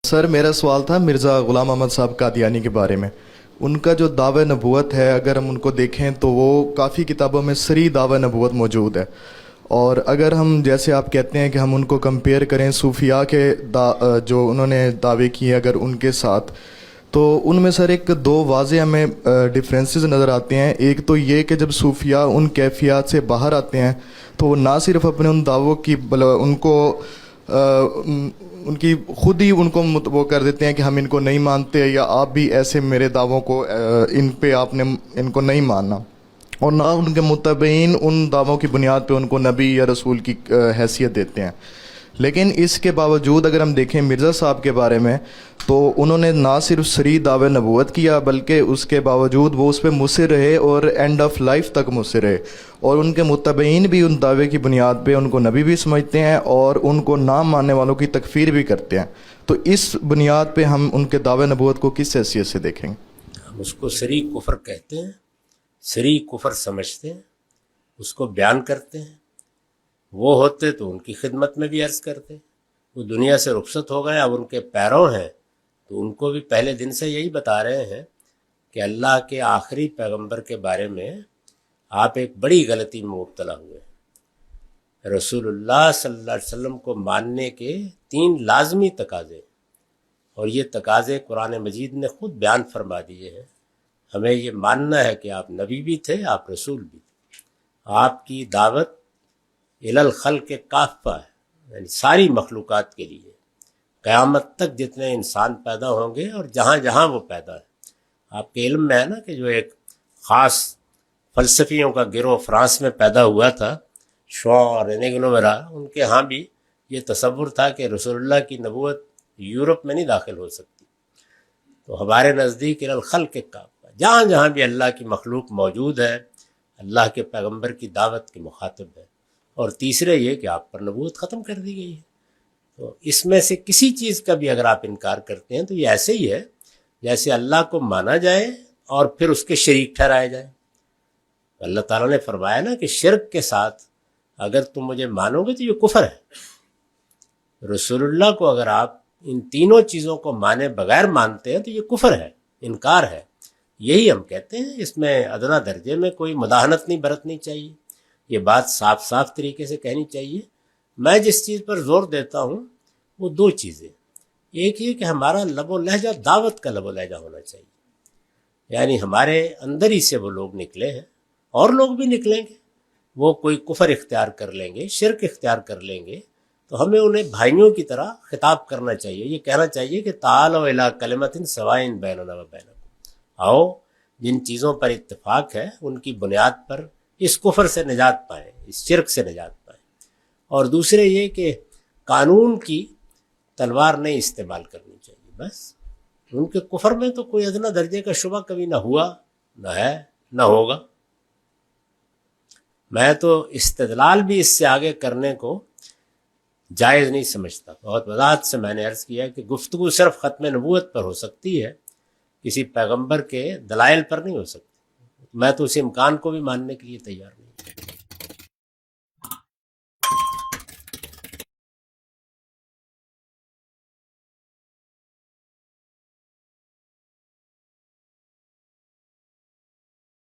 سر میرا سوال تھا مرزا غلام احمد صاحب قادیانی کے بارے میں. ان کا جو دعوی نبوت ہے اگر ہم ان کو دیکھیں تو وہ کافی کتابوں میں صریح دعوی نبوت موجود ہے. اور اگر ہم جیسے آپ کہتے ہیں کہ ہم ان کو کمپیئر کریں صوفیاء کے جو انہوں نے دعوے کیے اگر ان کے ساتھ، تو ان میں سر ایک دو واضح ہمیں ڈفرینسز نظر آتے ہیں. ایک تو یہ کہ جب صوفیاء ان کیفیات سے باہر آتے ہیں تو وہ نہ صرف اپنے ان دعووں کی ان کو ان کی خود ہی ان کو وہ کر دیتے ہیں کہ ہم ان کو نہیں مانتے، یا آپ بھی ایسے میرے دعووں کو ان پہ آپ نے ان کو نہیں ماننا، اور نہ ان کے متبعین ان دعووں کی بنیاد پہ ان کو نبی یا رسول کی حیثیت دیتے ہیں. لیکن اس کے باوجود اگر ہم دیکھیں مرزا صاحب کے بارے میں تو انہوں نے نہ صرف صریح دعوے نبوت کیا بلکہ اس کے باوجود وہ اس پہ مصر رہے اور اینڈ آف لائف تک مصر رہے، اور ان کے متبعین بھی ان دعوے کی بنیاد پہ ان کو نبی بھی سمجھتے ہیں اور ان کو نہ ماننے والوں کی تکفیر بھی کرتے ہیں. تو اس بنیاد پہ ہم ان کے دعوے نبوت کو کس حیثیت سے دیکھیں گے؟ ہم اس کو صریح کفر کہتے ہیں، صریح کفر سمجھتے ہیں، اس کو بیان کرتے ہیں. وہ ہوتے تو ان کی خدمت میں بھی عرض کرتے. وہ دنیا سے رخصت ہو گئے، اب ان کے پیروں ہیں تو ان کو بھی پہلے دن سے یہی بتا رہے ہیں کہ اللہ کے آخری پیغمبر کے بارے میں آپ ایک بڑی غلطی میں مبتلا ہوئے. رسول اللہ صلی اللہ علیہ وسلم کو ماننے کے 3 لازمی تقاضے، اور یہ تقاضے قرآن مجید نے خود بیان فرما دیے ہیں. ہمیں یہ ماننا ہے کہ آپ نبی بھی تھے، آپ رسول بھی تھے. آپ کی دعوت الی الخلق کافہ ہے، یعنی ساری مخلوقات کے لیے، قیامت تک جتنے انسان پیدا ہوں گے اور جہاں جہاں وہ پیدا ہے. آپ کے علم میں ہے نا کہ جو ایک خاص فلسفیوں کا گروہ فرانس میں پیدا ہوا تھا، شوا اور رینیگنوورا، ان کے ہاں بھی یہ تصور تھا کہ رسول اللہ کی نبوت یورپ میں نہیں داخل ہو سکتی. تو ہمارے نزدیک الی الخلق کافہ، جہاں جہاں بھی اللہ کی مخلوق موجود ہے اللہ کے پیغمبر کی دعوت کے مخاطب ہے. اور تیسرے یہ کہ آپ پر نبوت ختم کر دی گئی ہے. تو اس میں سے کسی چیز کا بھی اگر آپ انکار کرتے ہیں تو یہ ایسے ہی ہے جیسے اللہ کو مانا جائے اور پھر اس کے شریک ٹھہرائے جائے. اللہ تعالیٰ نے فرمایا نا کہ شرک کے ساتھ اگر تم مجھے مانو گے تو یہ کفر ہے. رسول اللہ کو اگر آپ ان تینوں چیزوں کو مانے بغیر مانتے ہیں تو یہ کفر ہے، انکار ہے. یہی ہم کہتے ہیں، اس میں ادنا درجے میں کوئی مداہنت نہیں برتنی چاہیے. یہ بات صاف صاف طریقے سے کہنی چاہیے. میں جس چیز پر زور دیتا ہوں وہ 2 چیزیں. ایک یہ کہ ہمارا لب و لہجہ دعوت کا لب و لہجہ ہونا چاہیے، یعنی ہمارے اندر ہی سے وہ لوگ نکلے ہیں، اور لوگ بھی نکلیں گے. وہ کوئی کفر اختیار کر لیں گے، شرک اختیار کر لیں گے، تو ہمیں انہیں بھائیوں کی طرح خطاب کرنا چاہیے. یہ کہنا چاہیے کہ تعالوا الی کلمۃ سواء بیننا و بینکم، آؤ جن چیزوں پر اتفاق ہے ان کی بنیاد پر اس کفر سے نجات پائیں، اس شرک سے نجات پائیں. اور دوسرے یہ کہ قانون کی تلوار نہیں استعمال کرنی چاہیے. بس ان کے کفر میں تو کوئی ادنا درجے کا شبہ کبھی نہ ہوا، نہ ہے، نہ ہوگا. میں تو استدلال بھی اس سے آگے کرنے کو جائز نہیں سمجھتا. بہت وضاحت سے میں نے عرض کیا کہ گفتگو صرف ختم نبوت پر ہو سکتی ہے، کسی پیغمبر کے دلائل پر نہیں ہو سکتی. میں تو اس امکان کو بھی ماننے کے لیے تیار ہوں.